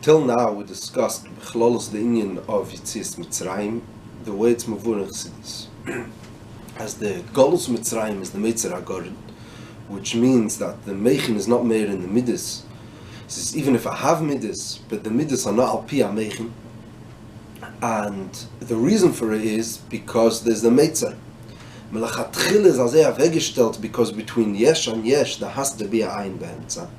Till now we discussed B'chlolos the Inyan of Yetzias Mitzrayim, the way it's Mavur Chassidus. As the Golus Mitzrayim is the Meitzer HaGorin, which means that the Meichin is not made in the Midas. Says, even if I have Midas, but the Midas are not Al Pi HaMeichin, and the reason for it is because there's the Meitzer. Melachatchil is as weggestellt because between Yesh and Yesh there has to be a Ayin Be'emtza.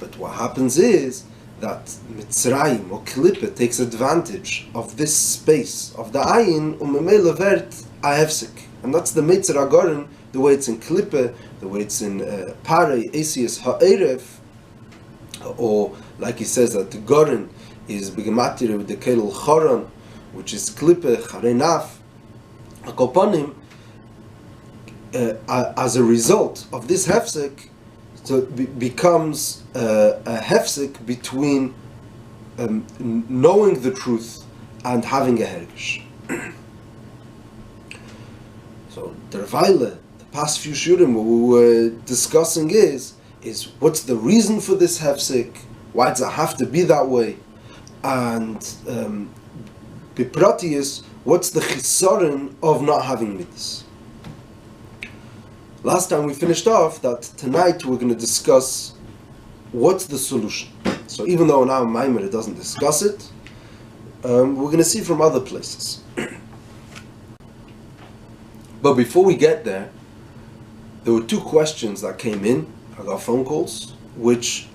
But what happens is that Mitzrayim or Klippe takes advantage of this space of the Ayin Memele Vert a Hefsek. And that's the Meitzer HaGorin, the way it's in Klippe, the way it's in Parei, Esias Ha'eref, or like he says that the Gorin is Begematire with the Kelul Choron, which is Klippe, Charenaf, Akoponim. As a result of this hefsek, so it becomes a hefsek between knowing the truth and having a hergish. So the Revaile, the past few shurim what we were discussing is what's the reason for this hefsek? Why does it have to be that way? And Bipratius, what's the chisaron of not having mitzvahs? Last time we finished off that tonight we're going to discuss what's the solution. So even though now Maimon doesn't discuss it, we're going to see from other places. But before we get there were two questions that came in. I got phone calls, which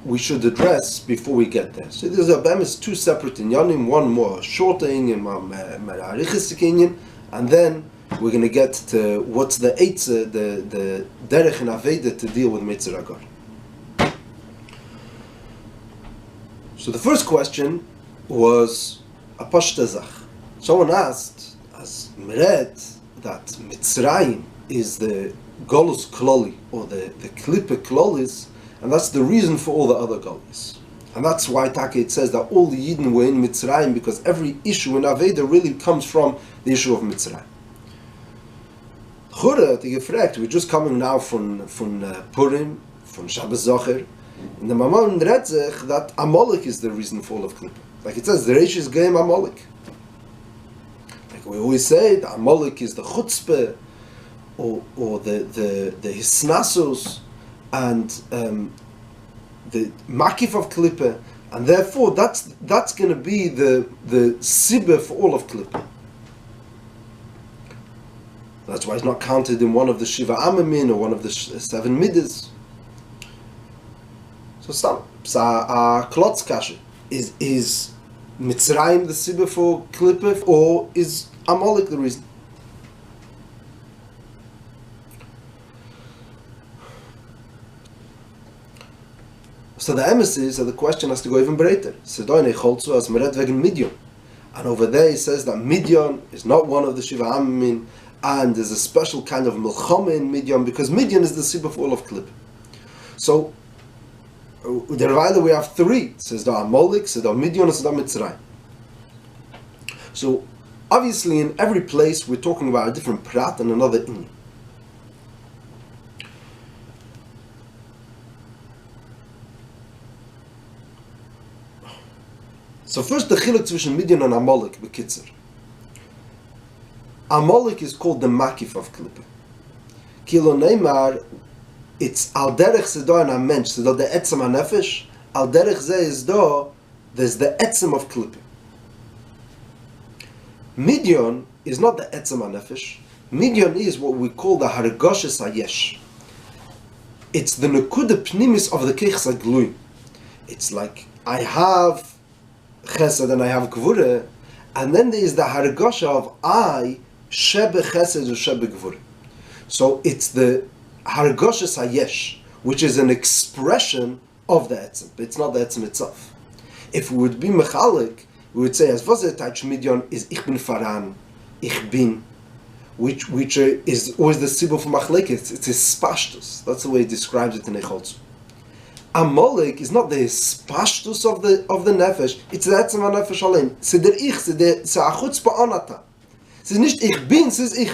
we should address before we get there. So there's two separate inyanim, one more shorter inyan, one more arichis inyan, and then we're going to get to what's the Eitze, the Derech and Aveda to deal with Meitzer HaGorin. So the first question was a Pashtazach. Someone asked, as Meret, that Mitzrayim is the Golus Kloli, or the Klippe Klolis, and that's the reason for all the other Golis. And that's why it says that all the Yidden were in Mitzrayim, because every issue in Aveda really comes from the issue of Mitzrayim. Chure hat gefragt, we're just coming now from Purim, from Shabbos Zocher, and the Mammon read sich that Amalek is the reason for all of Klippe. Like it says, the Reish is game Amalek. Like we always say, the Amalek is the Chutzpah, or the Hisnasus, and the Makif of Klippe, and therefore that's going to be the Sibbe for all of Klippe. That's why it's not counted in one of the Shiva Amamin or one of the 7 Midas. So Klotz Kasha. Is Mitzrayim the Sibba for Klippe, or is Amalek the reason? So the emes is that the question has to go even breiter. Sedoine Cholzu as Meret wegen Midyon. And over there he says that Midyon is not one of the Shiva Amamin, and there's a special kind of milchama in Midyan, because Midyan is the sibba for all of Klippe. So, the Revaile we have 3. Says the Amalek, says the Midyan, says the Mitzrayim. So, obviously in every place we're talking about a different prat and another inyan. So first the chiluk between Midyan and Amalek, bekitzer. Amalek is called the Makif of Klippe. Kilo Neymar, it's al derech sedo an mensch, sedo the etzem hanefesh, al derech ze is do, there's the etzem of Klippe. Midyon is not the etzem hanefesh. Midyon is what we call the hargoshes hayesh. It's the nekuda pnimis of the keichs haglui. It's like, I have chesed and I have gvure, and then there is the hargosha of I, Shebe Chesed or Shebe Gvur. So it's the Hargoshes Hayesh, which is an expression of the Etzem, but it's not the Etzem itself. If we would be Mechalik, we would say, as Vazetach Midyon is Ich bin Faran, Ich bin, which is always the Sibbo for Machlekes, it's his Spashtus. That's the way he describes it in Echolzu. Amalek is not the Spashtus of the Nefesh, it's the Etzem HaNefesh Alein. C'est der Ich, c'est der Achutz Ba'anata. Es ist nicht ich bin, es ist ich.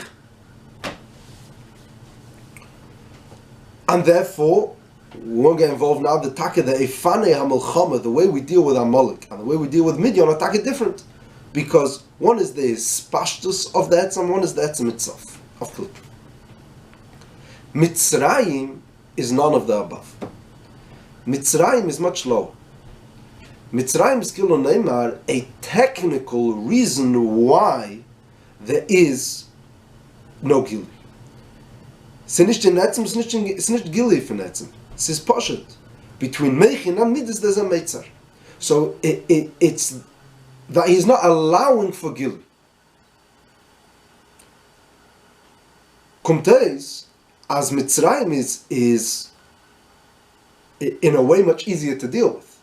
And therefore, We won't get involved now. The taka, the efane hamelchama, the way we deal with Amalek and the way we deal with Midian are taka different, because one is the spashtus of the etzem, one is the etzem itself of Klip. Mitzrayim is none of the above. Mitzrayim is much lower. Mitzrayim is Kilo Neymar, a technical reason why there is no Gili. Es ist nicht in Etzem, es ist nicht Gili von Etzem. Es ist Poshet. Between Meichin and Midas there's a Meitzar. So it's that he's not allowing for Gili. Komteis, as Mitzrayim is in a way much easier to deal with.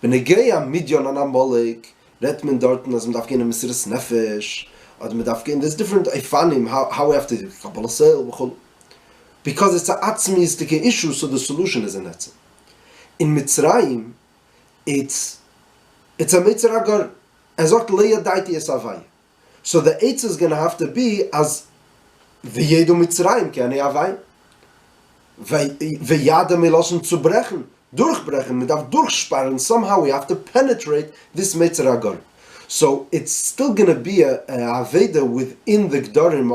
Benegeya Midyan and Amalek, Retmen Dorten, as Medafkin and Mesiris Nefesh, or Medafkin, there's different Ifanim, how we have to do Kabbalah Sel, because it's an atzmistic issue, so the solution is an etzem. In Mitzrayim, it's a Mitzrayim Agar, Ezot Leia Daiti Esavai. So the Eitz is going to have to be as V'yedu Mitzrayim, Kani Avai, V'yada Melosen zu brechen, durchbrechen, mit auf durchsparen, somehow we have to penetrate this Mitzrayim Agar. So it's still going to be a Aveda within the Gdorim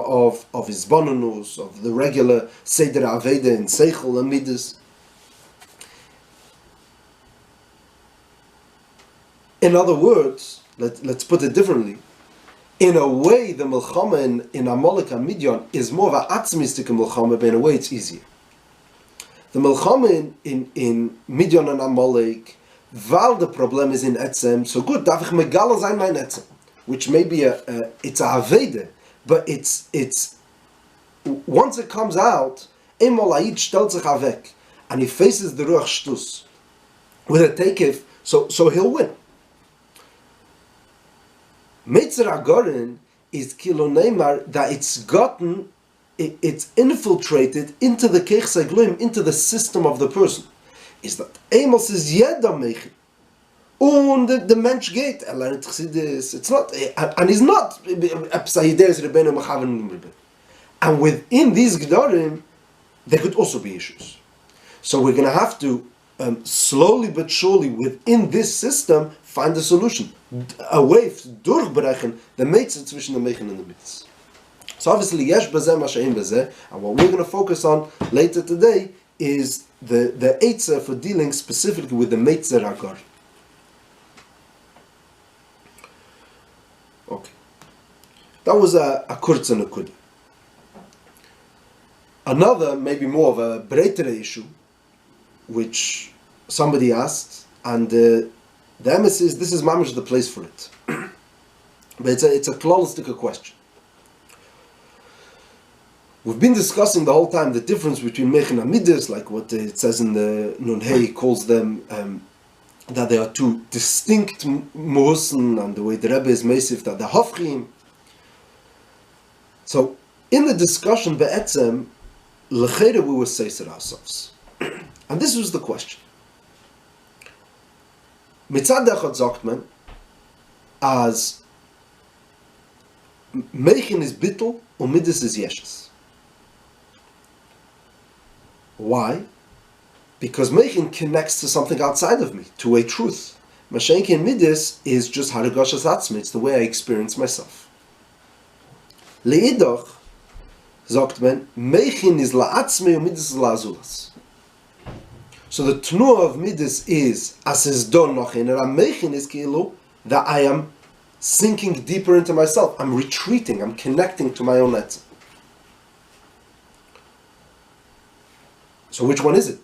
of his Bonanus, of the regular Seder Aveda in Seichel and Midas. In other words, let's put it differently. In a way, the Melchama in Amalek and Midian is more of an atzmistic Melchama, but in a way it's easier. The Melchama in Midian and Amalek, while the problem is in Etzem, so good, darf ich megala sein mein Etzem, which may be it's a Avede, but it's once it comes out, einmal Aid stellt sich avek, and he faces the Ruach Shtus with a takif, so he'll win. Meitzer Agorin is Kilo Neymar that it's infiltrated into the Keich Segluim, into the system of the person. Is that Amos is jeder Meichel. Und the Mensch geht, lernt Chassidus, it's not, and he's not, and within these Gdorim, there could also be issues. So we're going to have to, slowly but surely, within this system, find a solution. A way to durchbrechen, the Meitzah zwischen the Meichen and the Mitzvah. So obviously, yesh bezeh masha'im bezeh, and what we're going to focus on later today is the Eitzah for dealing specifically with the Meitzer Agar. Okay. That was a kurz and a kud. Another, maybe more of a breiter issue, which somebody asked, and the emes is, this is mamish the place for it. But it's a klalistic question. We've been discussing the whole time the difference between Meichen and Midas, like what it says in the Nun Hey, calls them, that they are two distinct Muhusen, and the way the Rebbe is Meisif, that they're Hofchim. So, in the discussion, Be'etzem, L'cheire we were Seiser ourselves. And this was the question. Mitzad Echad sagt man, as Meichen is Bittel, und Midas is Yeshes. Why? Because Meichin connects to something outside of me, to a truth. Mashenkin Midas is just Haragashas Atzmi, it's the way I experience myself. Le'idoch, sagt man, Meichin is La'atzmi und Midas is La'azulas. So the Tnuah of Midas is, as is done noch in, and Meichin is Kilu, that I am sinking deeper into myself. I'm retreating, I'm connecting to my own etzem. So which one is it?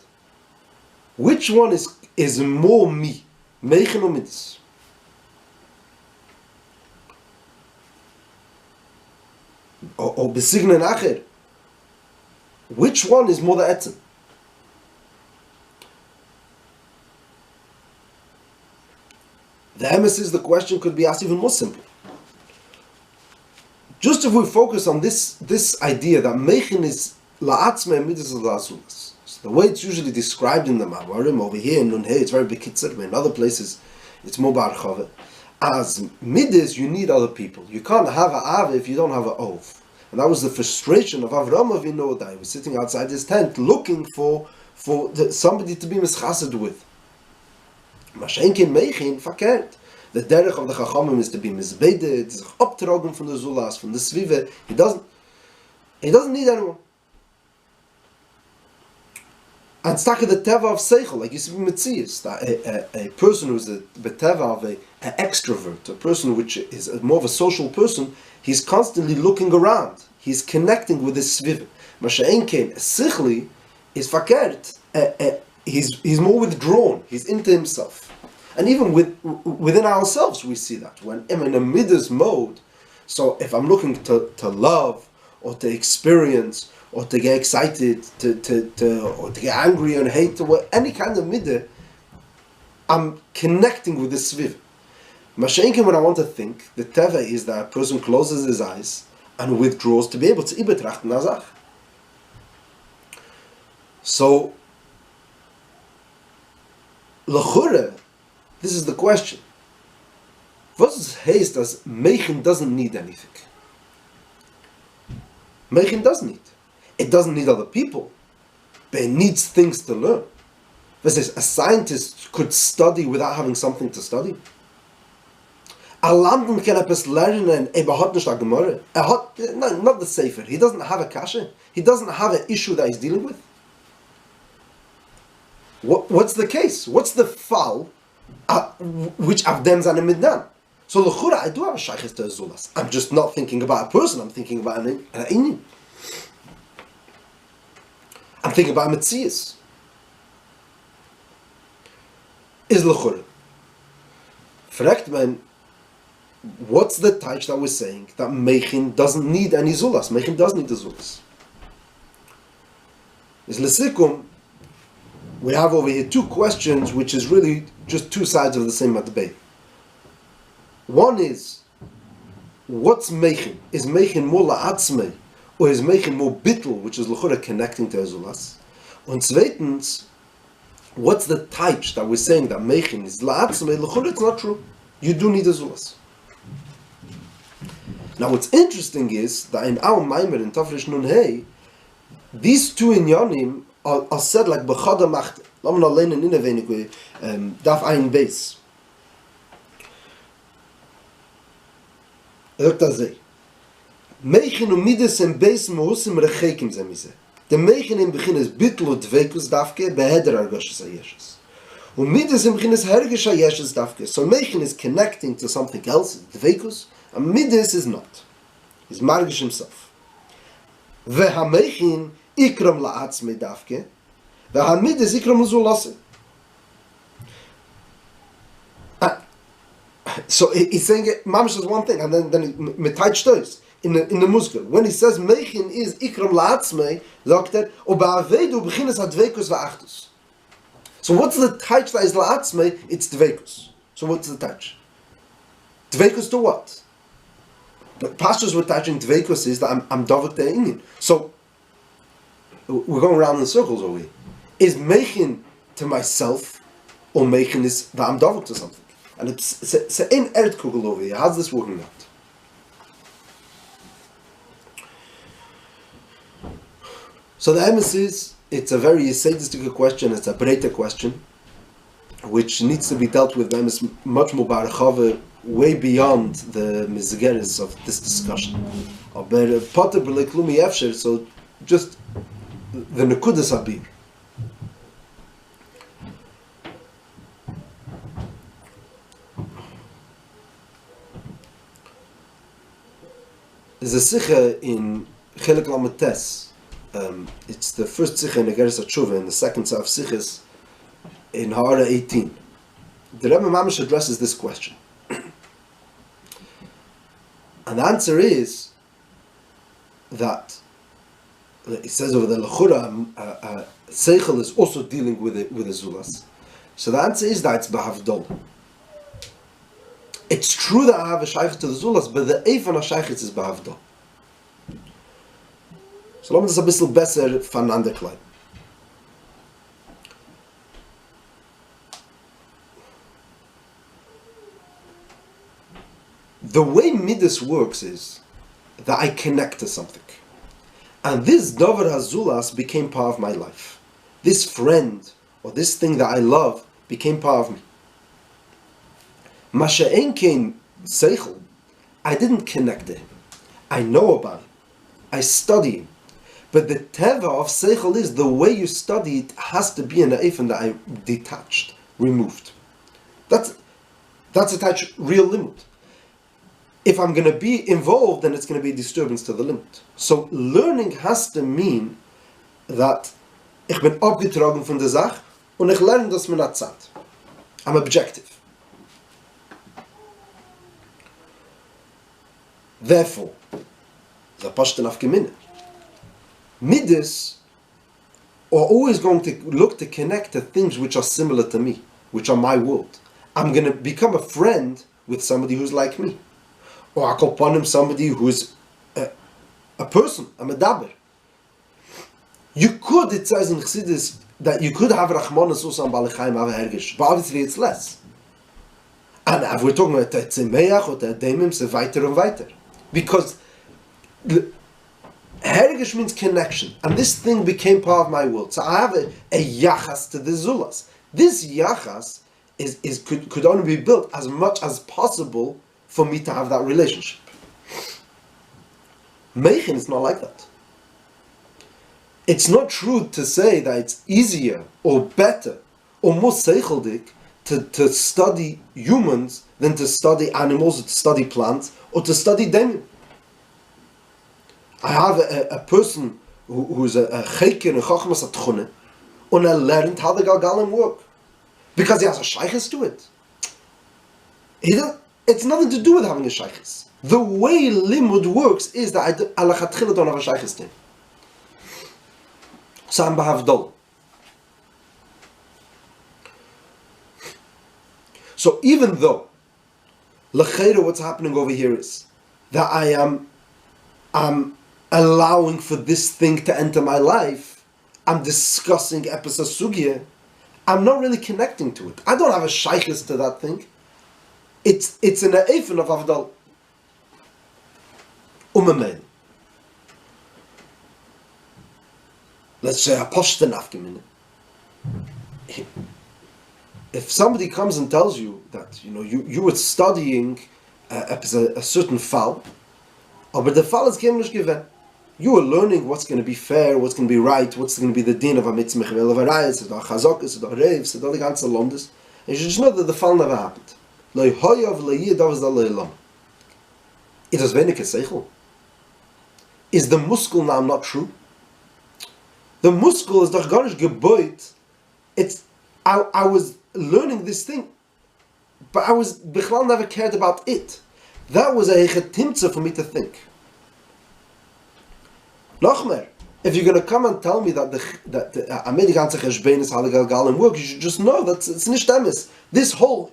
Which one is more me? Meichen or Midas? Or besignen acher? Which one is more the etzem? The emes is the question could be asked even more simple. Just if we focus on this idea that Meichen is la'atzme and Midas is la'asulas. The way it's usually described in the Ma'amarim, over here in Nun Hey, it's very bekitzer, but in other places it's more barchave. As Midas, you need other people. You can't have a Ave if you don't have a Ov. And that was the frustration of Avraham Avinu, that he was sitting outside his tent looking for somebody to be mischased with. Mashenkin Meichin, verkehrt. The derech of the Chachamim is to be mizbedet, sich abtragen from the Zulas, from the Svive. He doesn't need anyone. And it's the teva of seichel, like you see in Metzias, that a person who's the teva of an extrovert, a person which is more of a social person, he's constantly looking around. He's connecting with his svive. Masha'enkein, sichli, is fakert. He's more withdrawn. He's into himself. And even within ourselves, we see that. When I'm in a midas mode, so if I'm looking to love, or to experience, or to get excited, or to get angry and hate, or any kind of midah, I'm connecting with the sviv. Mashenkin, when I want to think, the teva is that a person closes his eyes and withdraws to be able to ibetrachten azach. So, l'chure, this is the question. Was heißt das Meichin doesn't need anything? Meichin doesn't need. It doesn't need other people, but it needs things to learn. This is, a scientist could study without having something to study. A Landen can etwas lernen, aber hat nicht a Gemara. No, not the Sefer. He doesn't have a kasha. He doesn't have an issue that he's dealing with. What's the case? What's the fall which avdem zane midnan? So l'chura, I do have a shaykhis to Zulas. I'm just not thinking about a person. I'm thinking about an inyan. I'm thinking about Metzias. Is l'chura. Fragt man, what's the touch that we're saying that Meichin doesn't need any Zulas? Meichin doesn't need the Zulas. Is l'sikum, we have over here two questions, which is really just two sides of the same debate. One is, what's Meichin? Is Meichin more la'atzmei, or is Meichin more bittul, which is l'chura connecting to Azulas? And zweitens, what's the type that we're saying that Meichin is la'atzmei? L'chura, it's not true. You do need Azulas. Now what's interesting is that in our Maimer in Tafresh Nun Hey, these two inyanim are said like b'chada machte. Lass mal allein in wenig darf ein Beis. Sagt das sei. Meichin und Midas im Beis mohusim rechekim ze mise. Der Meichin im Beginn ist bittel und dveikus dafke beheder argoshes ayeshes. Und Midas im Beginn ist hergish ayeshes dafke. So Meichin is connecting to something else, dveikus, and Midas is not. He's margish himself. Veha Meichin ikram la'atzmei dafke, ve'hamidis ikram l'zulase. So he's saying it, mamish is one thing, and then mitayt shtois in the muskel. When he says Meichin is ikram la'atzmei, sagt o ba'avedu b'chinas hadveikus va'achtus. So what's the touch that is la'atzmei? It's dveikus. So what's the touch? Dveikus to what? The pastors were touching dveikus is that I'm dovek the inyan. So we're going around in circles over here. Is Meichin to myself, or Meichin is that I'm dovek to something? And it's in Erdkugel over here. How's this working out? So the emes is, it's a very sadistic question, it's a breite question, which needs to be dealt with emes much more barachava, way beyond the mizgeres of this discussion. So just the nekudas abir. There's a sikha in Chelik Lamed Tes. It's the first sikha in the Geras HaTshuva, and the second set of sikhas in Hara 18. The Rebbe Mamish addresses this question. And the answer is that it says over the L'chura, Seichel is also dealing with the Zulas. So the answer is that it's B'havdol. It's true that I have a shaykh to the Zulas, but the Eifan HaShaykh is B'havdol. So let me just a bisschen besser voneinander klein. The way Midas works is that I connect to something. And this Dover Hazulas became part of my life. This friend, or this thing that I love, became part of me. Masha'en came Seichel, I didn't connect to him. I know about him. I study him. But the teva of Seichel is the way you study it has to be in a eifin that I detached, removed. That's attached real limit. If I'm going to be involved, then it's going to be a disturbance to the limit. So learning has to mean that ich bin abgetragen von der Sache und ich lerne das mit der Zeit. I'm objective. Therefore, the Pashtan of Geminne, Midas are always going to look to connect to things which are similar to me, which are my world. I'm going to become a friend with somebody who's like me. Or I call upon him somebody who's a person, a medaber. You could, it says in Chassidus, that you could have Rachmanas also on Balechayim, have a Hergish, but obviously it's less. And if we're talking about the Tzemeach or the Demim, so weiter and weiter. Because Hergish means connection, and this thing became part of my world. So I have a yachas to the Zulas. This yachas could only be built as much as possible for me to have that relationship. Meichin is not like that. It's not true to say that it's easier or better or more seicheldik to study humans than to study animals, or to study plants, or to study demim. I have a person who's a cheiker in Chachmas Atchone, and I learned how the Galgalim work. Because he has a shaykhis to it. It's nothing to do with having a shaykhis. The way limud works is that I lachatchila don't have a shaykhis to him. So I'm b'havdol. So even though l'cheira, what's happening over here is that I'm allowing for this thing to enter my life, I'm discussing episode sugya, I'm not really connecting to it. I don't have a shaykhis to that thing. It's an eifin of avdal. Umamel. Let's say a poshten afgemine. If somebody comes and tells you that you were studying a certain fall, but the fall is nicht given. You are learning what's going to be fair, what's going to be right, what's going to be the din of a mitzvah, of a rayas, of a chazokis, of a reivs, of all the ganze londes. And you should just know that the fall never happened. It is wenig seichel. Is the muskel now not true? The muskel is doch gar nicht geboit. I was learning this thing, but I was bichlal never cared about it. That was a chetimtza for me to think. Nochmer, if you're going to come and tell me that the Amerikanse cheshbenis halagal galim work, you should just know that it's nicht emes. This whole,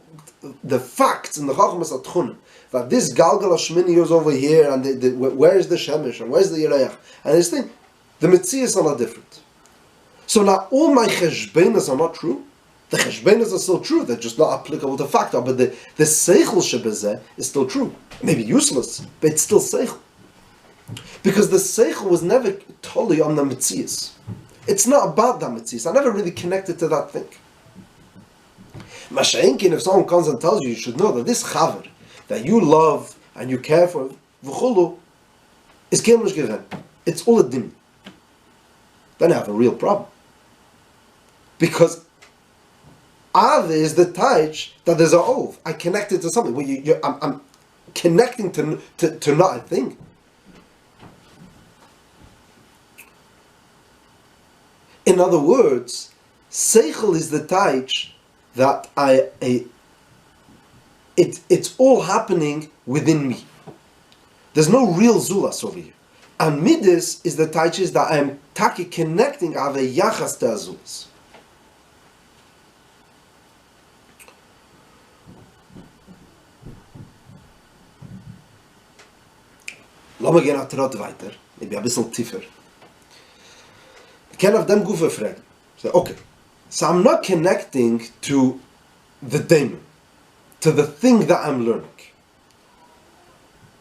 the facts in the Chachmas Atchun, that this galgal hashmini is over here, and where is the shemesh, and where's the yereach, and this thing, the metzias are not different. So now all my cheshbenis are not true. The cheshbenis are still true, they're just not applicable to factor, but the seichel shebezeh is still true. Maybe useless, but it's still seichel. Because the seichel was never totally on the metzias. It's not about that metzias. I never really connected to that thing. Masha'enkin, if someone comes and tells you, you should know that this chaver that you love and you care for, v'chulu, is kemlish given. It's all a dim. Then I have a real problem. Because Ave is the taich that there's a ov. I connected to something. Well, I'm connecting to not a thing. In other words, seichel is the taich that it's all happening within me. There's no real zulas over here. And midas is the taich that I'm taki connecting ave yachas to azulas. Lass mal gehen a Trott weiter, maybe a bisschen tiefer. Ich kann auf dem Gufe fragen. So, okay, so I'm not connecting to the demon, to the thing that I'm learning.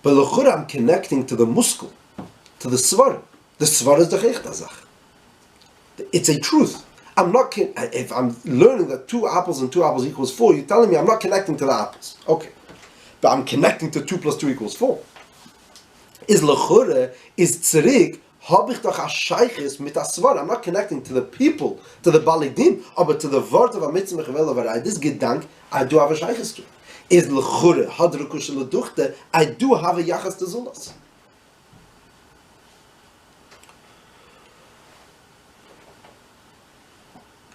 But l'chura I'm connecting to the muskel, to the svar. The svar is the chechta zach. It's a truth. I'm not. If I'm learning that 2 apples and 2 apples equals 4, you're telling me I'm not connecting to the apples. Okay, but I'm connecting to 2 plus 2 equals 4. Is l'chura is tzirik. Habe ich doch a Scheiches mit a Svar. I'm not connecting to the people, to the Balidim, but to the word of a mitzvah mechvel. This gedank, I do have a Scheiches to. Is l'chure hadrukush l'duchte, I do have a Yachas to Zulas.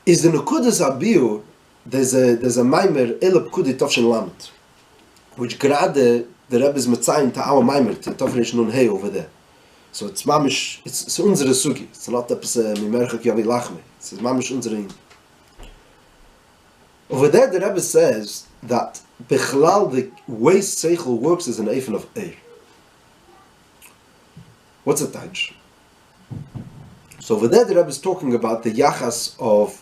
Is the Nukudas Abiyu, there's a Maimer Elab Kudi Tovshin Lamet, which gerade the Rebbe is Metzayin to our Maimer, to Tovshin Nun Hey over there. So it's mamish, it's unsere sugi. It's not that mimerchak yavi lachme. It's mamish unsere. Over there, the Rebbe says that bechlal the way seichel works is an eifin of eir. What's a taj? So over there, the Rebbe is talking about the yachas of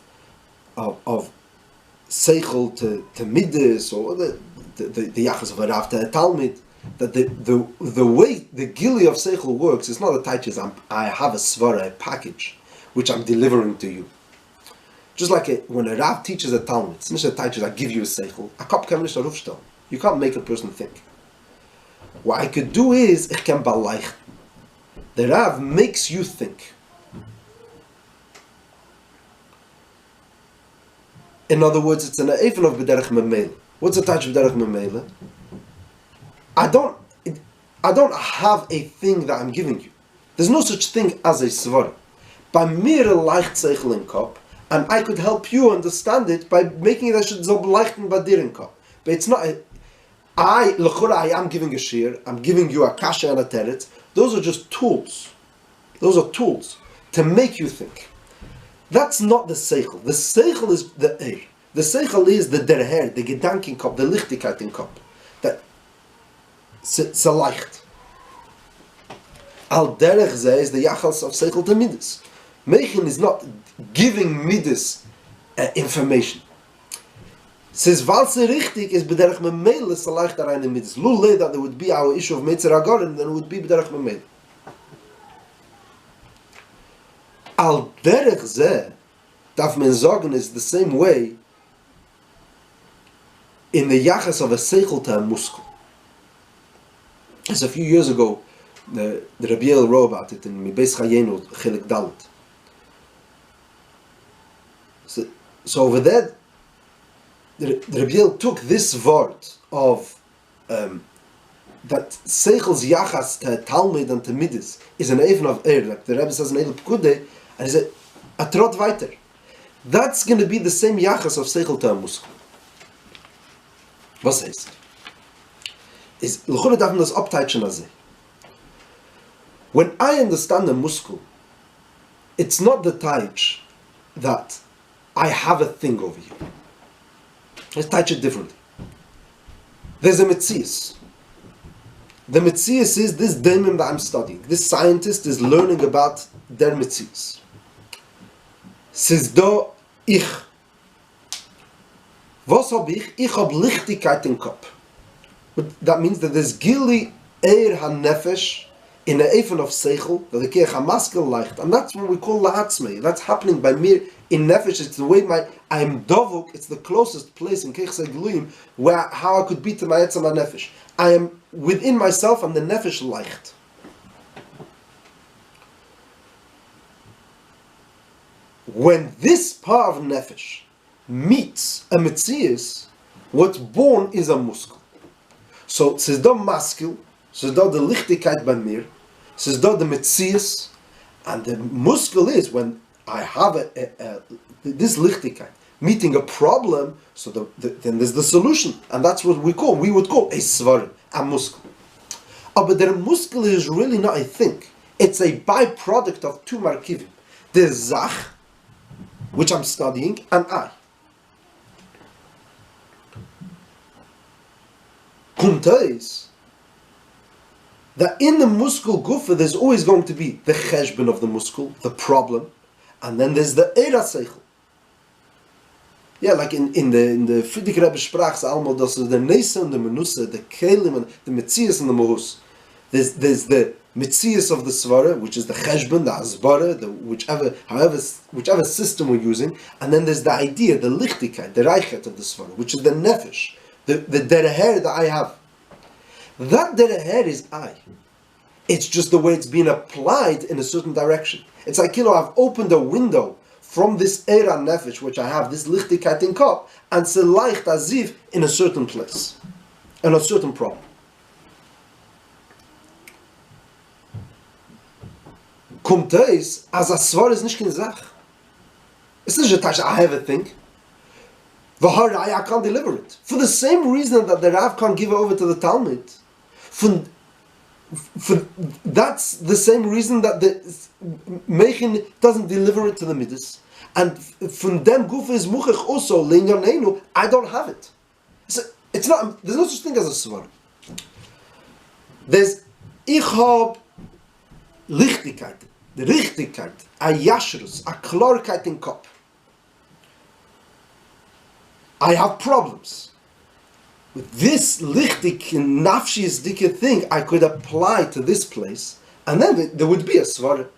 seichel to midas, or the yachas of a rav to a talmid. That the way the gili of seichel works is not a taiches. I have a svara, a package, which I'm delivering to you. Just like when a rav teaches a talmud, it's not a taiches. I give you a seichel. A kop kann nicht rufstellen. You can't make a person think. What I could do is ich kann balaychen. The rav makes you think. In other words, it's an eifin of b'derech memele. What's a taich of b'derech memele? I don't have a thing that I'm giving you. There's no such thing as a svar. By mir leicht seichel in kop, and I could help you understand it by making it as so leichten by dir in kop. But it's not. I am giving a shir. I'm giving you a kasha and a teret. Those are just tools. Those are tools to make you think. That's not the seichel. The seichel is the eir. The seichel is the derher, the gedanken kop, the lichtigkeit in kop. That it's leicht. Al derech zeh is the yachas of seichel to midas. Mechin is not giving midas information. Says valse richtig is bederech memele so leicht da rein in midas. Lule that there would be our issue of mitzer agorim, then it would be bederech memele. Al derech zeh darf man sagen is the same way in the yachas of a seichel to a muskel. As a few years ago, the Rabbi El wrote about it in Mibeis Chayenu, Chelik Dalet. So over there, the Rabbi El took this word of that Seichel's Yachas to Talmud and to Midas is an even of Eir, like the Rebbe says in Eil Pekude, and he said, a trot weiter. That's going to be the same Yachas of Seichel to a Muskel. Was heißt? Is l'chura darf man das abteitschen as when I understand a muskel, it's not the taich that I have a thing over you. Let's touch it differently. There's a metzias. The metzias is this daimon that I'm studying. This scientist is learning about their metzias. Says do ich. Was hab ich? Ich hab Lichtigkeit im Kopf. But that means that there's gili eir ha-nefesh in the eifon of seichel, that the keich ha-maskel leicht, and that's what we call la'atzmei. That's happening by mir in nefesh. It's the way I'm dovuk. It's the closest place in keich segluim where how I could be to my etzam ha-nefesh. I am within myself and the nefesh leicht. When this part of nefesh meets a metzias, what's born is a muskel. So, es ist da maskel, es ist da the lichtigkeit bei mir, es ist da the metzias, and the muskel is when I have this lichtigkeit meeting a problem, so then there's the solution, and that's what we would call a svar, a muskel. But the muskel is really not a thing. It's a byproduct of two markivim. The zach, which I'm studying, and I. Is that in the muscle gufa there's always going to be the cheshbon of the muscle, the problem, and then there's the eira seichel. Yeah, like in the Frierdiker Rebbe sprach almo dass the nesa and the menusa, the kelim and the metzias and the mohus. There's the mitzias of the svara, which is the cheshbon, the asbara, whichever system we're using, and then there's the idea, the lichtigkeit, the reichet of the svara, which is the nefesh, the dereher that I have. That dereher is I. It's just the way it's being applied in a certain direction. It's like, I've opened a window from this era nefesh, which I have, this lichtigkeit in kop, and seleicht aziv in a certain place, in a certain problem. Kommt es, als a svar is nicht keine Sache. It's not just I have a thing. I can't deliver it. For the same reason that the Rav can't give it over to the Talmud. That's the same reason that the Mechin doesn't deliver it to the Midas. And from them Guf is Muchach also, Le'inyanenu, I don't have it. It's not, there's no such thing as a svar. There's Ich hab Lichtigkeit, the Richtigkeit, a Yashrus, a Klarkeit in Kop. I have problems. With this lichtig, nafshis dike thing, I could apply to this place, and then there would be a svara.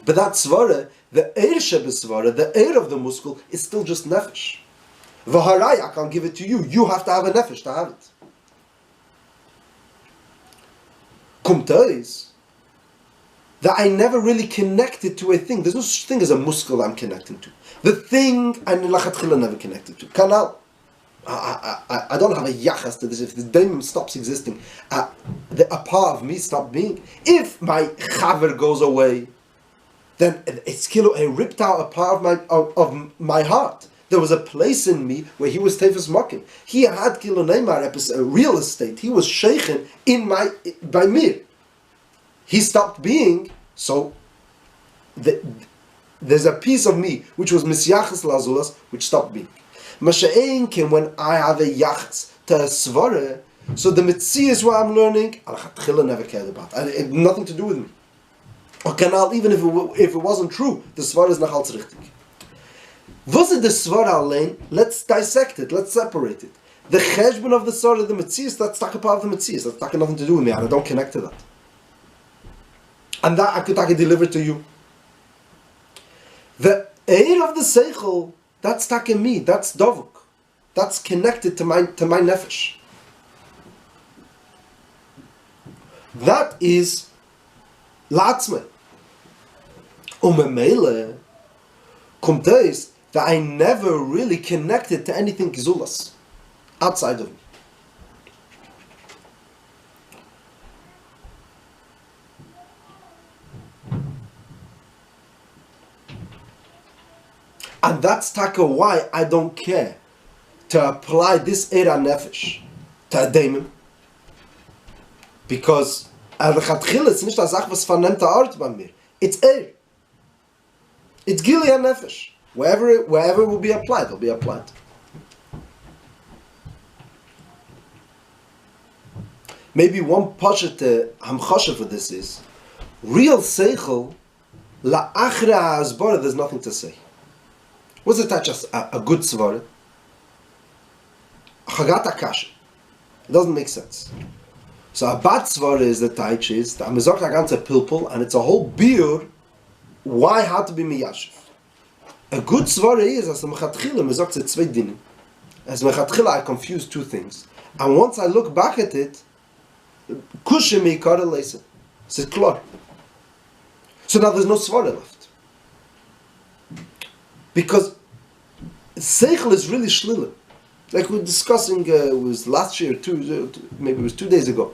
But that svara, the eir shebesvara, the eir of the muscle, is still just nefesh. V'harai, I can't give it to you. You have to have a nefesh to have it. Kumtais, that I never really connected to a thing. There's no such thing as a muscle I'm connecting to. The thing I never connected to. Kanal. I don't have a yachas to this. If the daimon stops existing, a part of me stops being. If my chaver goes away, then it's it ripped out a part of my heart. There was a place in me where he was tefes makim. He had kilo neymar real estate. He was sheikhen by me. He stopped being, so there's a piece of me which was misyachas lazulas which stopped being. Masha'ein came when I have a yachas to a svara, so the mitzvah is what I'm learning. Al-Chatchila never cared about. It had nothing to do with me. Or kanal, even if it wasn't true, the svara is nachal tzrichtig. Was it the svara allein? Let's dissect it. Let's separate it. The cheshbon of the svara, the mitzvah, that's not a part of the mitzvah. That's nothing to do with me. I don't connect to that. And that I could deliver to you. The eir of the seichel, that's take me, that's dovuk. That's connected to my nefesh. That is la'atzmei. Umemele kommt es that I never really connected to anything gizulas outside of me. And that's taka why I don't care to apply this Eira Nefesh to a daemon. Because Al-Chatchil is nicht a Sach was vernehmte Art bei mir. It's Eir. It's Gilead Nefesh. Wherever it will be applied, it'll be applied. Maybe one pashat hamchasha for this is real seichel la'achra ha'asbara. There's nothing to say. What's the touch as a good svara? Chagat akash. It doesn't make sense. So a bad svara is the touch is the amizok ganze pilpul, and it's a whole biur why how to be miyashiv. A good svara is as the mechatchila mizok said zwei dinim. As mechatchila I confuse two things, and once I look back at it, kushim ikar leisa. It's klar. So now there's no svara left. Because seichel is really shlila. Like we were discussing, it was last year, maybe it was 2 days ago.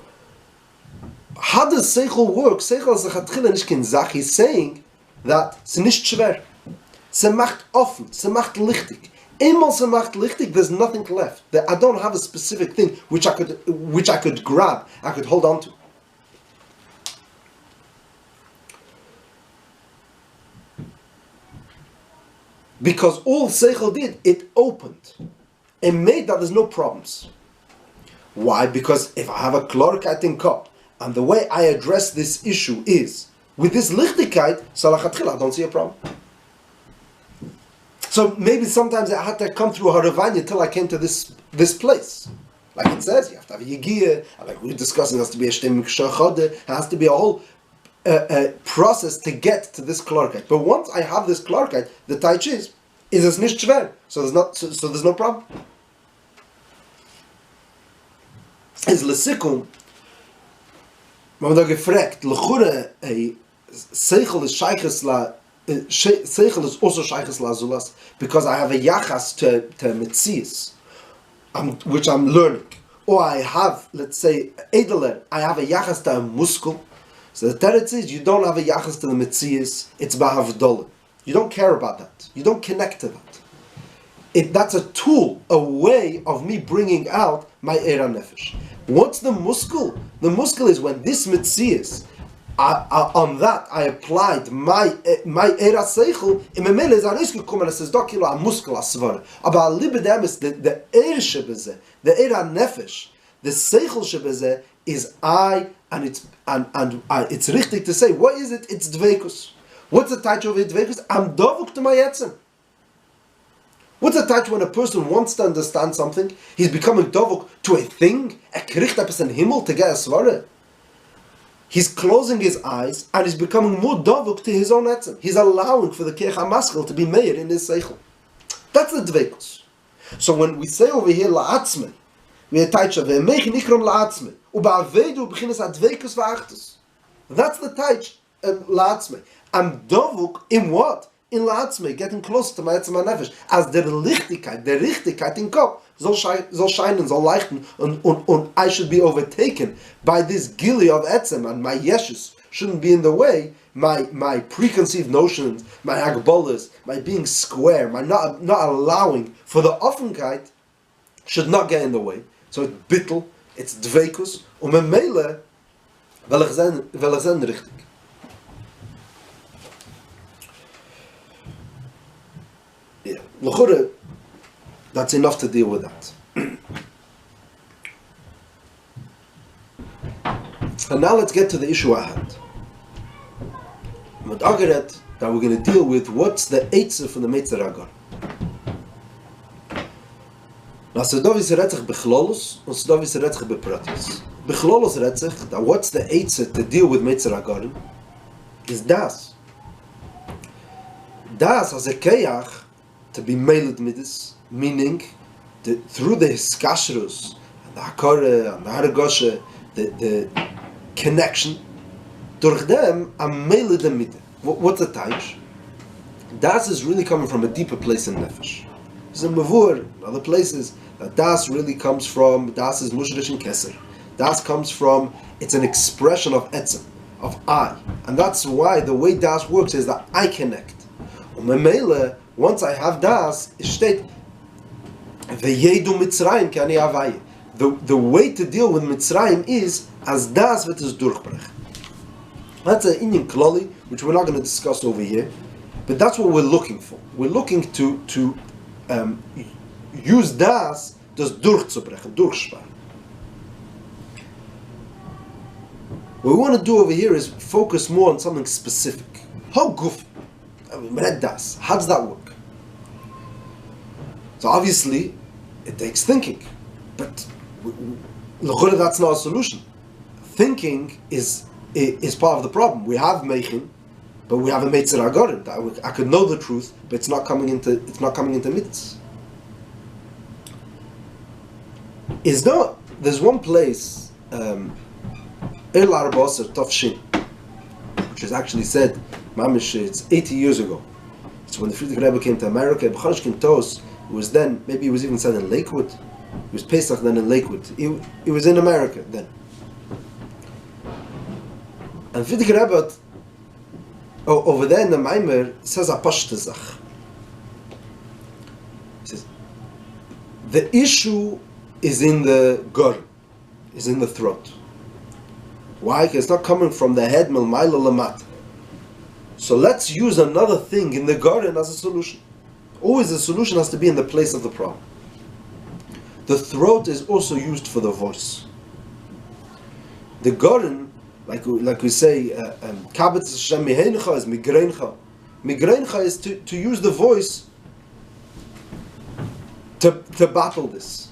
How does seichel work? Seichel is a chatchila nicht kein Zach. He's saying that it's nicht schwer. Se macht offen. Se macht lichtig. Immer se macht lichtig, there's nothing left. I don't have a specific thing which I could grab, I could hold on to. Because all Seichel did, it opened. It made that there's no problems. Why? Because if I have a Klarkeit in cup, and the way I address this issue is, with this Lichtigkeit, Salachatchila, I don't see a problem. So maybe sometimes I had to come through Haravanya till I came to this place. Like it says, you have to have a yigiyah, and like we're discussing, there has to be a shtem kshachade, there has to be a whole process to get to this klarkeit. But once I have this klarkeit, the taich is es nicht schwer. So there's no problem. Is lesikum, man da gefragt, lechure seichel is sheiches la, seichel is also sheiches la zulas, because I have a yachas to metzias, which I'm learning. Or I have, let's say, edeler, I have a yachas to a muskel. So the teretz is, you don't have a yachas to the metzias, it's ba'havdolah. You don't care about that. You don't connect to that. That's a tool, a way of me bringing out my era nefesh. What's the muskel? The muskel is when this metzias, on that I applied my era seichel. In memele is arisku kumen es do kilo a muskel asvar. Aber libe dem is the era shebeze, the era nefesh, the seichel shebeze is I, and it's richtig to say. What is it? It's dveikus. What's the touch of dveikus? I'm dovuk to my etzem. What's the touch when a person wants to understand something? He's becoming dovuk to a thing, a kricht person himmel to get a svara. He's closing his eyes and he's becoming more dovuk to his own etzem. He's allowing for the keich hamaskel to be made in his seichel. That's the dveikus. So when we say over here la'atzme, we attach of ve'emech nikrom la'atzme, u'ba'avedu b'chinas adveikus v'achtus. That's the touch of la'atzme. I'm dovuk in what? In la'atzme, getting close to my etzem nefesh. As der Richtigkeit in Kopf soll scheinen, soll leichten, und I should be overtaken by this gili of etzem, and my yeshus shouldn't be in the way. My preconceived notions, my agbolas, my being square, my not allowing for the offenkeit should not get in the way. So it's bittel, it's dveikus, und memele will ich sein richtig. Yeah, l'chure, that's enough to deal with that. And now let's get to the issue I had. With Agaret, that we're going to deal with what's the eitzah from the Meitzer Agar. Now, Sedovi is retzich bechlolos, and Sedovi is retzich bepratis. Bechlolos retzich, that what's the eitzah to deal with Meitzer Agar is das. Das as a keyach, to be meiled midis, meaning through the hiskashrus, and the hakare, and the haragoshe, the connection, durch them, I'm meiled mid. What's the taich? Das is really coming from a deeper place in nefesh. There's a mavur, in other places, that das really comes from, das is mushrish and keser. Das comes from, it's an expression of etzem, of I. And that's why the way das works is that I connect. Once I have das, it steht, Veyedu Mitzrayim ki ani avaye. The way to deal with Mitzrayim is as das wird es durchbrech. That's an Indian klali, which we're not going to discuss over here, but that's what we're looking for. We're looking to use das durchzubrechen, durchsparen. What we want to do over here is focus more on something specific. How guf? Das. How does that work? So obviously, it takes thinking, but that's not a solution. Thinking is part of the problem. We have meichin, but we have a meitzer agorim. I could know the truth, but it's not coming into mitzvahs. There's one place, El Arbos or Tofshin, which is actually said, Mamish, it's 80 years ago. It's when the Friedrich Rebbe came to America. B'chanoshkin Tos, it was then, maybe it was even said in Lakewood. It was Pesach then in Lakewood. It was in America then. And Friedrich Rebbe, over there in the Maimer, says a pashtazach. He says, the issue is in the gur, is in the throat. Why? Because it's not coming from the head, milmaila lamat. So let's use another thing in the garden as a solution. Always the solution has to be in the place of the problem. The throat is also used for the voice. The garden, like we say, kabetz Hashem miheincha is migreincha. Migreincha is to use the voice to battle this.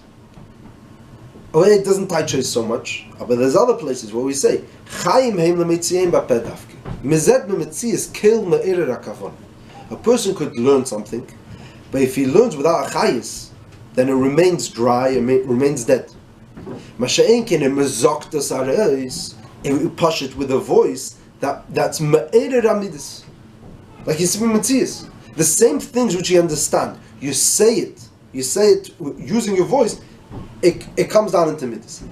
Oh, it doesn't touch us so much, but there's other places where we say, Chaim heim lemetziyim bapedavke. Mezet memetzias kel me'erer hakavon. A person could learn something, but if he learns without a chayis, then it remains dry, it remains dead. Masha'en ken mezoktas areis, and we push it with a voice that's me'erer amidis. Like you see metzias. The same things which you understand, you say it using your voice, it comes down into midas.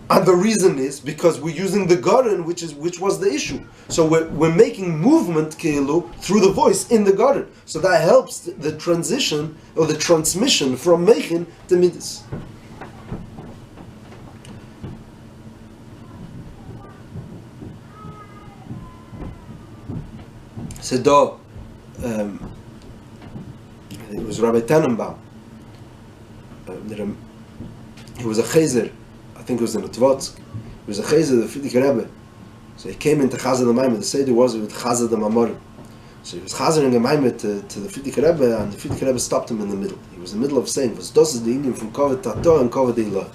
And the reason is because we're using the garden, which was the issue. So we're making movement keilu through the voice in the garden. So that helps the transition or the transmission from mechin to midas. So it was Rabbi Tenenbaum. He was a chazer. I think it was in Otvotsk. He was a chazer, the Frierdiker Rebbe. So he came into Chazer the Maimed. The Seder was with Chazer the Mamorim. So he was chazering a Maimed to the Frierdiker Rebbe, and the Frierdiker Rebbe stopped him in the middle. He was in the middle of saying, "Was das is the Indian from Kovet Tato and Kovet Ilah."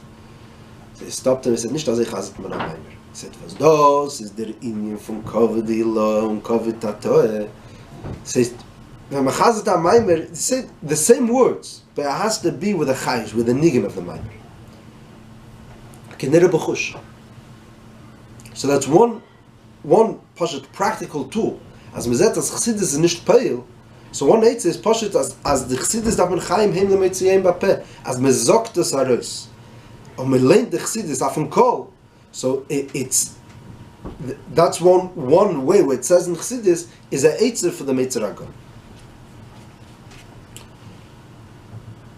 So he stopped him and he said, "Nicht das ich chazert man a Maimed." He said, "Was das is the Indian from Kovet Ilah and Kovet Tato." He says, "When man chazert a Maimed, he said the same words, but it has to be with a chayish, with the niggin of the Maimed." So that's one pashat practical tool. As mezet as chassidus is nicht peil, so one eight is pashat as the chassidus that man chaim heim lemetziyim bapeh, as mezokt es haros, or me leint the chassidus afen kol. So that's one way where it says in chassidus is a eitzer for the meitzer agon.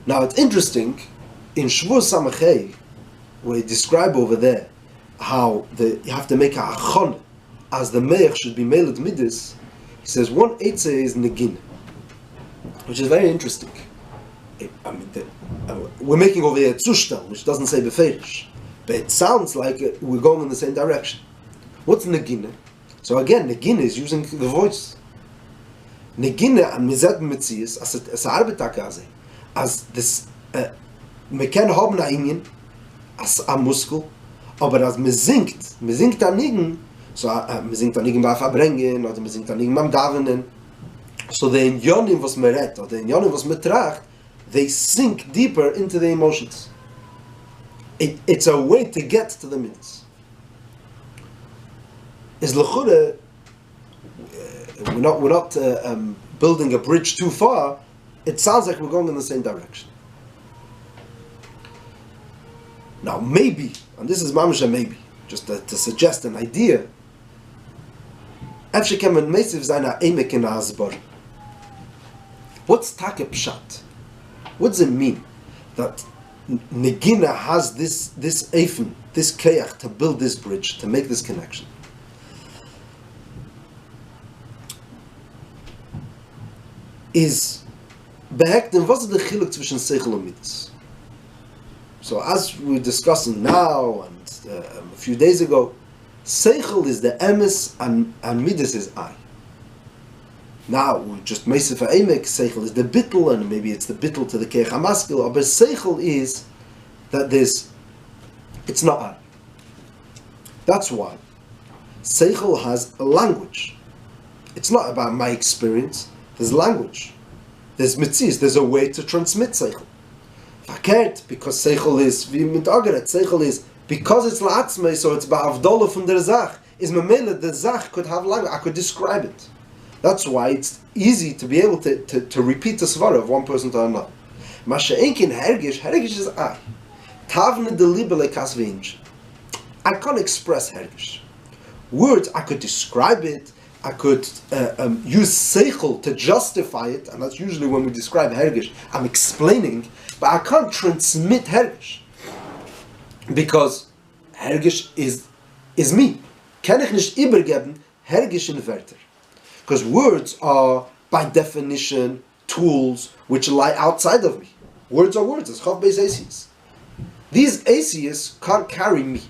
Now it's interesting in Shavuos Samachei, where he describe over there how you have to make a achon as the meich should be meled midas. He says one eitzah is negin, which is very interesting. We're making over here zushtel, which doesn't say beferish, but it sounds like we're going in the same direction. What's negin? So again, negin is using the voice. Negin and mizet metzias as a arbetakaze, as this me ken haben na inyan as a muskel, aber as me singt anigen, so me singt anigen bei verbringen, oder me singt anigen beim davenen. So the inyanim was me redt, or the inyanim was me tracht, they sink deeper into the emotions. It's a way to get to the minutes. Is l'chure, we're not building a bridge too far. It sounds like we're going in the same direction. Now maybe, and this is mamisha maybe, just to suggest an idea, what's take pshat? What does it mean that Negina has this eifin, this keach to build this bridge, to make this connection? Is behekten, was is the chiluk zwischen seichel and midas? So as we're discussing now and a few days ago, seichel is the emes and midas is I. Now we just meisef ha'emek, seichel is the bittel, and maybe it's the bittel to the keich hamaskil, but seichel is that it's not I. That's why seichel has a language. It's not about my experience. There's language. There's mitzis. There's a way to transmit seichel. Verkehrt, because seichel is wie mit ageret. Seichel is because it's la'atzmei, so it's ba'avdola from der zach. Is memele the zach could have language. I could describe it. That's why it's easy to be able to repeat the svara of one person to another. Masha'enkin hergish is I. Tavne de libele kasvinj. I can't express hergish. Words, I could describe it. I could use seichel to justify it, and that's usually when we describe hergish. I'm explaining, but I can't transmit hergish because hergish is me. Kann ich nicht übergeben hergish in Wörter? Because words are, by definition, tools which lie outside of me. Words are words. It's chav beis asias. These asias can't carry me.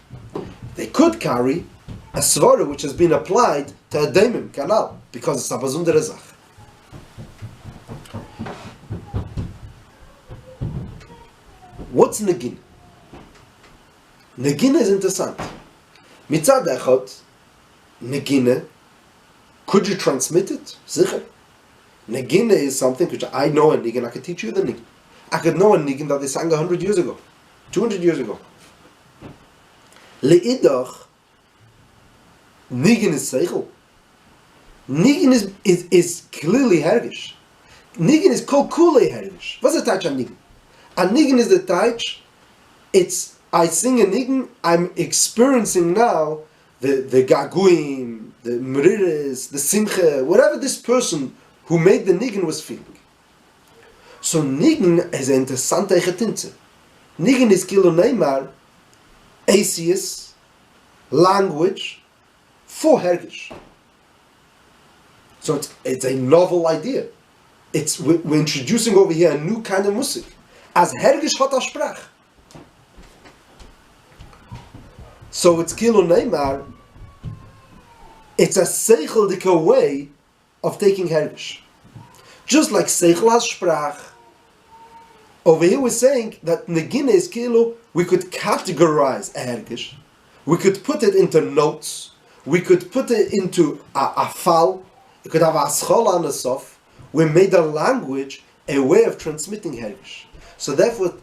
They could carry a svara which has been applied to a daimim, canal, because it's a besondere zach. What's negin? Negine is interessant. Mitzad echad, negine, could you transmit it? Sicher. Negine is something which I know a niggin, I could teach you the niggin. I could know a niggin that they sang 100 years ago, 200 years ago. Le'idach, niggin is seichel. Niggin is clearly hergish. Niggin is kol kulei hergish. What's the touch on niggin? A niggin is the touch, it's, I sing a niggin, I'm experiencing now the gaguim, the mriris, the simcha, whatever this person who made the niggin was feeling. So niggin is an interessante getinze. Niggin is kilo neymar, atheist, language, for hergish. So it's a novel idea. We're introducing over here a new kind of music. As hergish hat a sprach. So it's kilo neymar, it's a seicheldike way of taking hergish. Just like seichel has sprach, over here we're saying that negine is kilo, we could categorize a hergish, we could put it into notes, we could put it into a fal, it could have a schola on the sof. We made a language a way of transmitting hergish. So therefore,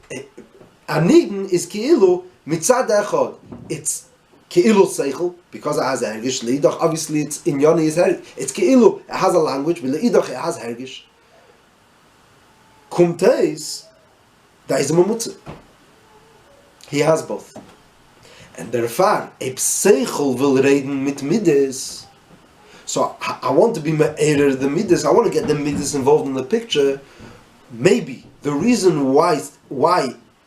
a nigin is keilu mitzad echad. It's keilu seichel because it has hergish. Leidach obviously it's in yoni is hergish. It's keilu, it has a language. Leidach it has hergish. Kumteis, that is a mamutze. He has both. And therefore, a pseichel will reden mit midas. So I want to be me'erer the midas. I want to get the midas involved in the picture. Maybe the reason why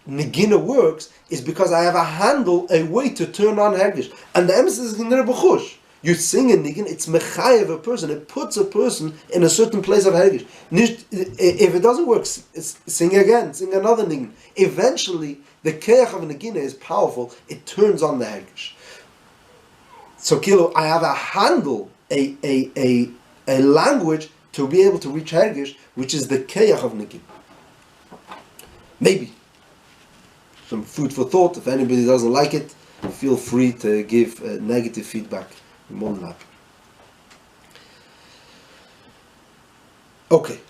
negina works is because I have a handle, a way to turn on hergish. And the emphasis is in the bechush. You sing a nigin, it's mechayev a person. It puts a person in a certain place of hergish. If it doesn't work, sing again, sing another nigin. Eventually, the keach of a negina is powerful. It turns on the hergish. So kilo, I have a handle, a language to be able to reach hergish, which is the keach of negin. Maybe some food for thought. If anybody doesn't like it, feel free to give negative feedback. More than happy. Okay.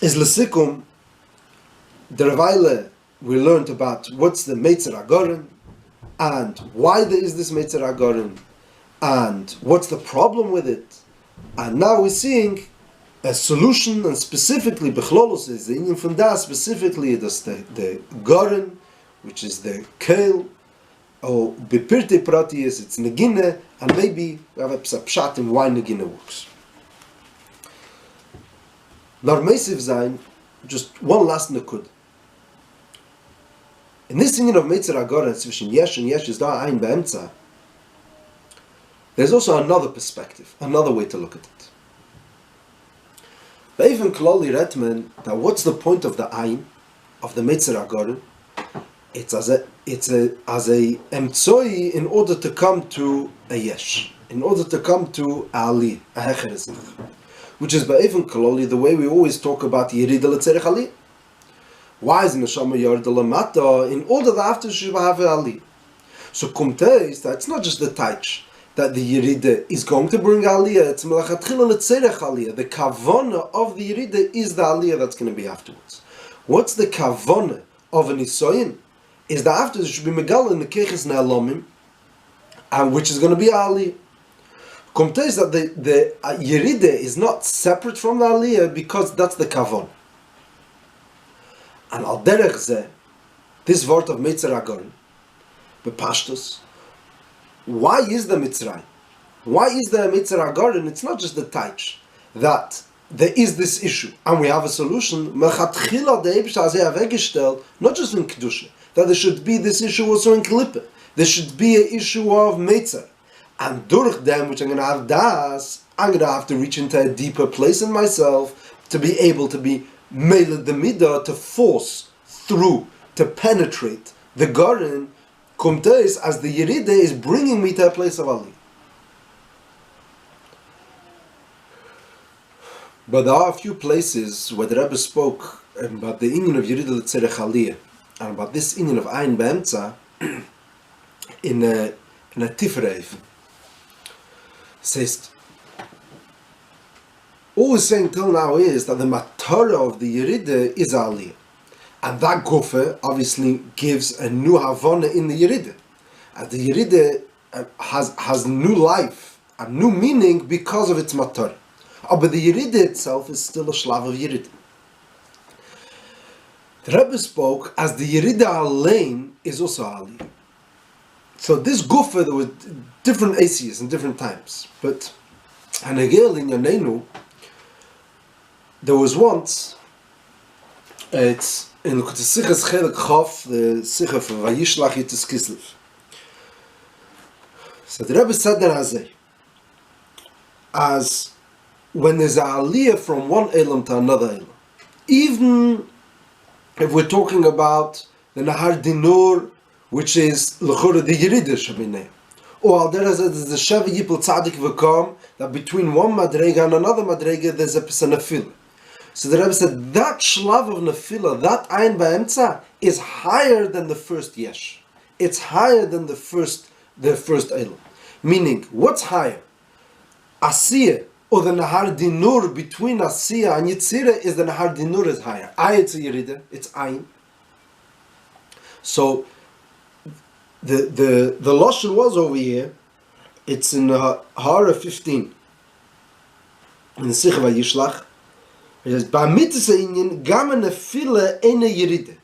Is lesikum the Revaile we learned about what's the Meitzer Agorin and why there is this Meitzer Agorin and what's the problem with it, and now we're seeing a solution, and specifically Bechlolos is the Indian from that specifically the Gorin, which is the Kale, or Bepirte Pratius, it's Negine, and maybe we have a pshat in why Negine works. Normesiv Zain, just one last Nekud. In this union of Meitzer Agoren, zwischen Yesh and Yesh is da ein be'emtza, there's also another perspective, another way to look at it. But even Klali Retman, that what's the point of the ein, of the Meitzer Agoren? It's as a emtsoi in order to come to a yesh, in order to come to a ali, a hecher, which is by even kololi the way we always talk about yirida letzerech ali. Why is neshama yirida lamata? In order that after she will have a ali. So kumte is that it's not just the taich that the yirida is going to bring aliyah. It's melachatchila letzerech aliyah. The kavona of the yirida is the aliyah that's going to be afterwards. What's the kavona of an isoyin? Is that after there should be megal in the keches ne'alomim, and which is going to be aliyah. Kumte is that the yeride is not separate from the aliyah because that's the kavon. And al derech zeh, this word of Meitzer Agoren, bepashtus, why is the Mitzrayim? Why is the Meitzer Agoren? It's not just the taich that there is this issue and we have a solution. Mechatchila the Eibishter hazeh avegestellt, not just in kedusha, that there should be this issue also in Klippe. There should be an issue of Meitzer. And durch them, which I'm going to have das, I'm going to have to reach into a deeper place in myself to be able to be meled the midah, to force through, to penetrate the garden, kumteis, as the yeride is bringing me to a place of Ali. But there are a few places where the Rebbe spoke about the union of yeride l'tzerech aliyah. and about this inyan of Ein Be'emtza in a Tifrei. Says, all we're saying till now is that the matara of the Yerida is Aliyah. And that Gufa obviously gives a new Havana in the Yerida. And the Yerida has new life, a new meaning because of its matara. But the Yerida itself is still a Shlav of Yerida. The Rebbe spoke as the Yerida Alein is also Aliyah. So this Gufa, there were different Asiyas in different times. But Hanegel in Yanenu, there was once, it's in the Sichas Chelek Chof, the Sicha of Vayishlach Yitzis Kislev. So the Rebbe said that as when there's a aliyah from one elam to another elam, even if we're talking about the Nahar Dinur, which is l'chora the Yerida Shabinei, or there is the Sheva Yipul Tzadik V'Kam, that between one Madrega and another Madrega there's a Nefila. So the Rebbe said that Shlav of Nefila, that Ein Ba'emtza, is higher than the first Yesh. It's higher than the first elam. Meaning, what's higher? Asiyah, or the Nahar Dinur between Asiyah and Yitzira is the Nahar Dinur is higher. It's a Yerida, it's Ayin. So the Lashon was over here, it's in Hara 15. In the Sicha Vayishlach, it says, Ba'mitzah inyan gam nefila ene Yerida.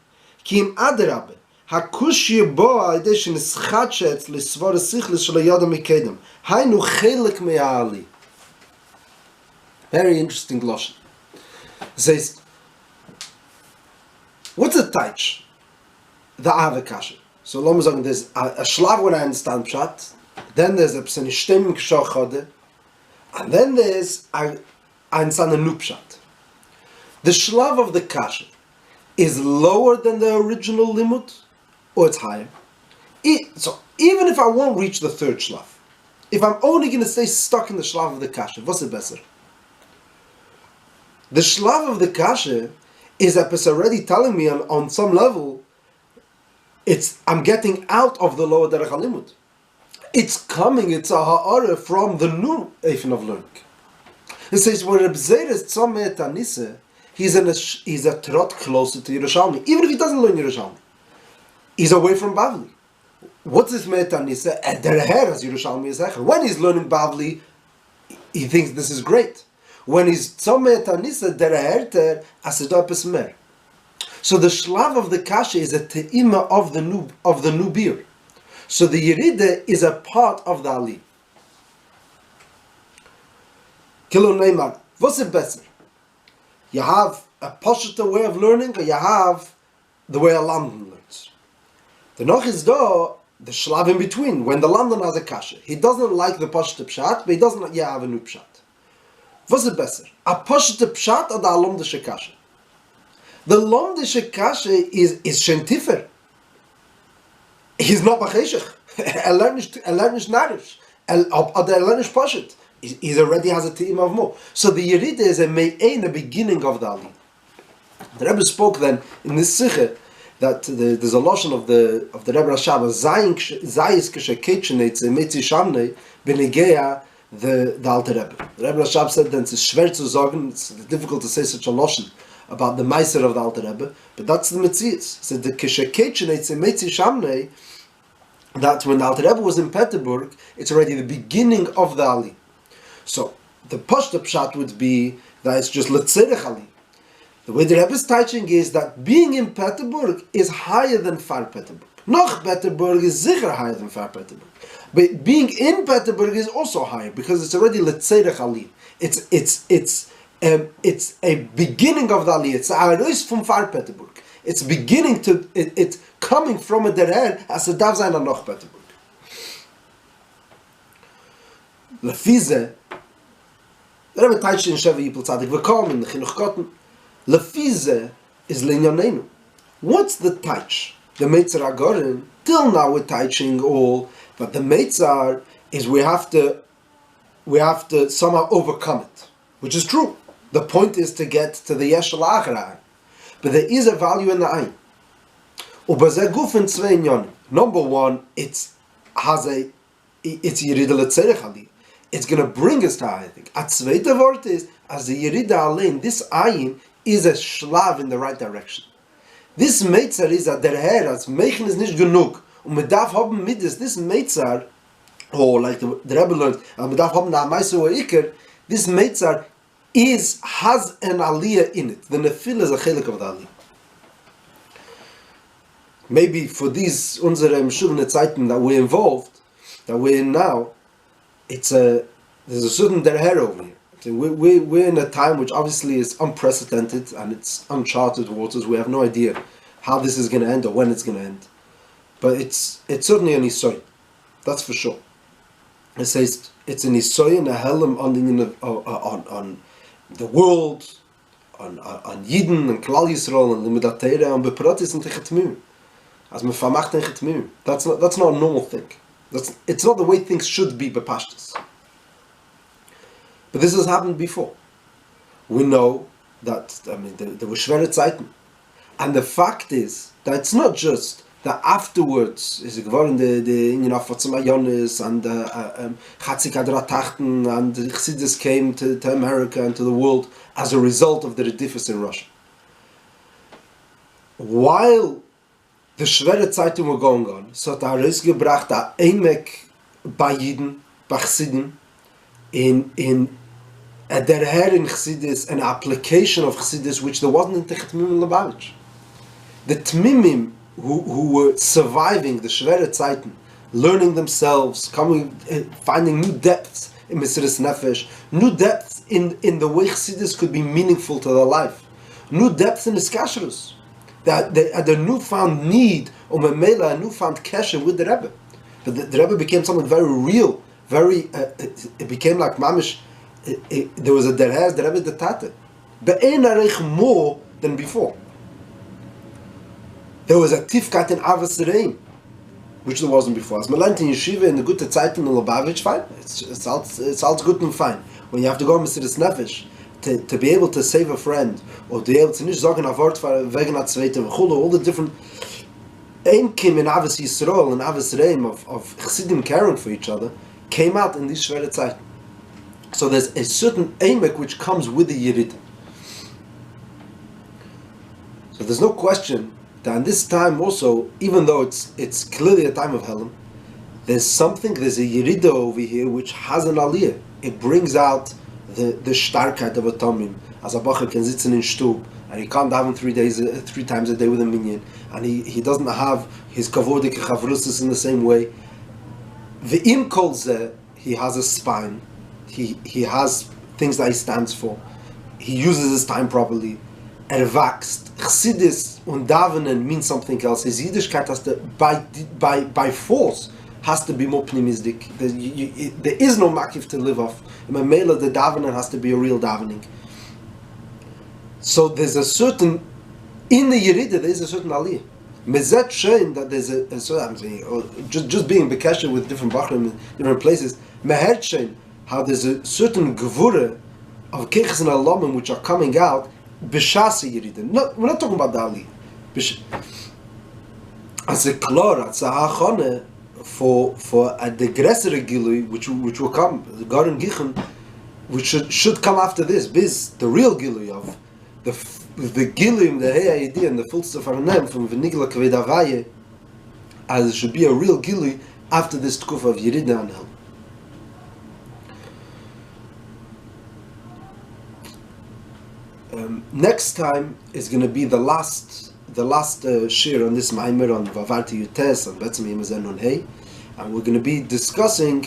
Ki im adrabe, hakushye boa idei shenischatshet lisvar sichlis shel yada mikedem. Haynu chelek me'ali. Very interesting Lashon. It says, what's a taich? The Avakasha. So let me say, there's a Shlav when I understand Pshat, then there's a Psenishtem Kshachade, and then there's I understand a new Pshat. The Shlav of the Kasha is lower than the original limud, or it's higher. So even if I won't reach the third Shlav, if I'm only going to stay stuck in the Shlav of the Kasha, what's it better? The Shlav of the Kasha is that it's already telling me on some level, I'm getting out of the lower Derech HaLimud. It's coming, it's a ha'ara from the new Eifen of learning. It says, when Reb Zeir is Tzomeh Tanise, he's a trot closer to Yerushalmi, even if he doesn't learn Yerushalmi. He's away from Bavli. What's this Me'et Tanise? Dereher as Yerushalmi is Echer. When he's learning Bavli, he thinks this is great. When he's Tzomeh Tanise, Dereher ter Asidot Pesmer. So the Shlav of the Kasha is a te'ima of the new beer. So the Yerida is a part of the Ali. Kilo Neymar, what's it better? You have a Pashta way of learning, or you have the way a London learns. The Noch is the Shlav in between, when the London has a Kasha. He doesn't like the Pashta Pshat, but he doesn't like have a new Pshat. What's it better? A Pashta Pshat or the Alomdische Kasha? The Lomdische Kasha is Shentifer. He's not Bacheshach. Lernish Narish. Oder Lernish Pashat. He already has a team of more. So the Yerida is a beginning of the Ali. The Rebbe spoke then in this Sikha that there's a Lashon of the Rebbe Rashab, Zayis Kesheketchenetze Metzi Shamne Benegea the Alter Rebbe. The Rebbe Rashab said that it's schwer zu sagen, it's difficult to say such a Lashon about the Meiser of the Alter Rebbe, but that's the Metzias. So the Kesheketchenetze Metzi Shamne, that when the Alter Rebbe was in Peterburg, it's already the beginning of the Ali. So the Pashta Pshat would be that it's just Letzerech Ali. The way the Rebbe is teaching is that being in Peterburg is higher than Far Peterburg. Noch Peterburg is sicher higher than Far Peterburg. But being in Peterburg is also higher because it's already Letzerech Ali. It's a beginning of the Ali. It's a Arois from Far Peterburg. It's beginning to it's coming from a derer as a dav zayin noch Peterburg. Lefize, the Rebbe teaches in Sheva Yipul Tzadik V'Kam in the Chinuch Kotten. Lefize is Linyanenu. What's the touch? The Meitzar Agorim, till now we're teaching all, but the Meitzar is we have to somehow overcome it, which is true. The point is to get to the Yesh L'Achar. But there is a value in the Ayin. ובזה גופן zwei Inyanim. Number one, it's Yerida Letzerech Ali. It's going to bring us to I think. A zweite Wort is, as the Yerida allein, this Ayin is a Shlav in the right direction. This Meitzar is that der Herr, as Meichen is nicht genug, und man darf haben mit this Meitzar, or like the Rebbe learned, and man darf haben na Meiser or Iker, this Meitzar has an Aliyah in it. The Nefil is a chelik of the Aliyah. Maybe for these unsere Meshuvene Zeiten that we're involved, that we're in now, there's a certain derher over here. So we're in a time which obviously is unprecedented and it's uncharted waters. We have no idea how this is going to end or when it's going to end. But it's certainly an Isoy. That's for sure. It says it's an Isoy and a helm on the world, on Yidden and Klal Yisrael and Limud HaTorah and Bepratis and Techetmim. As me vermacht in Chetmim. That's not a normal thing. It's not the way things should be bepashtus. But this has happened before. We know that there were schwere Zeiten. And the fact is that it's not just that afterwards is it geworden the Fatzima and Chatzik Adra Tachten and the Chassidus came to America and to the world as a result of the Redifus in Russia. While the schwere Zeiten were going on, so hat herausgebracht a Eimek bei Yidden, bei Chassidim, in der Herr in Chassidus, an application of Chassidus which there wasn't in Techetmim and Lubavitch. The Tmimim who were surviving the schwere Zeiten, learning themselves, finding new depths in Mesiras Nefesh, new depths in the way Chassidus could be meaningful to their life, new depths in Iskashrus, that they had a newfound need, or a newfound kesher with the Rebbe. But the Rebbe became something very real, it became like mamish. There was a derhez, the Rebbe the Tate. Be'en arech more than before. There was a tifkat in Avos Reim, which there wasn't before. As man learned in Yeshiva in the Gute Zeiten in Lubavitch, fine. It's all good and fine. When you have to go to Mesiras Nefesh, to be able to save a friend, or to be able to nicht sagen a Wort wegen a Zweite, all the different Einkim in Avos Yisrael and Avos Reim of Chassidim caring for each other, came out in these schwere Zeiten. So there's a certain Eimek which comes with the Yerida. So there's no question that in this time also, even though it's clearly a time of Helam, there's a Yerida over here which has an Aliyah. It brings out the Starkheit of a Tomim. As a Bacher can sit in Stub, and he can't have him 3 times a day with a minyan, and he doesn't have his Kavodik Chavrusis in the same way. Ve'im kol zeh, he has a spine. He has things that he stands for. He uses his time properly. Wächst. Chassidus und Davenen means something else. His Yiddishkeit has to, by force, has to be more pnimistic. There is no makif to live off. In Mamela, the Davenen has to be a real davening. So there's a certain, in the Yerida, there is a certain aliyah. Mezet shein that there's I'm saying, just being bekesher with different bachrim in different places, meher shein, how there's a certain gevura of keches and alamim which are coming out b'shas Yerida. We're not talking about the aliyah. As a klor, as a hachane for the gresser gilui which will come, the garden gichen, which should come after this, the real gilui of the gilim, the hey idea, and the full stuff from Venigla Kvedavaye, as it should be a real gili after this tkuf of Yerida and Hel. Next time is going to be the last shir on this Maimer on Vavarti Yutes and Betzim Yemezen on Hey, and we're going to be discussing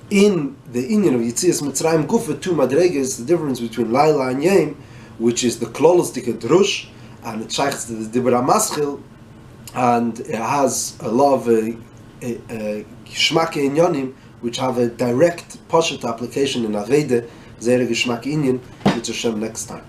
in the Inyan of Yitzias Mitzrayim Gufa 2 Madreges, the difference between Laila and Yom, which is the klolistic drush, and it shaykhs to the Dibra Maschil, and it has a lot of Shmake Inyanim, which have a direct Poshet application in Aveda, Zere Geshmak Inyan, which Hashem next time.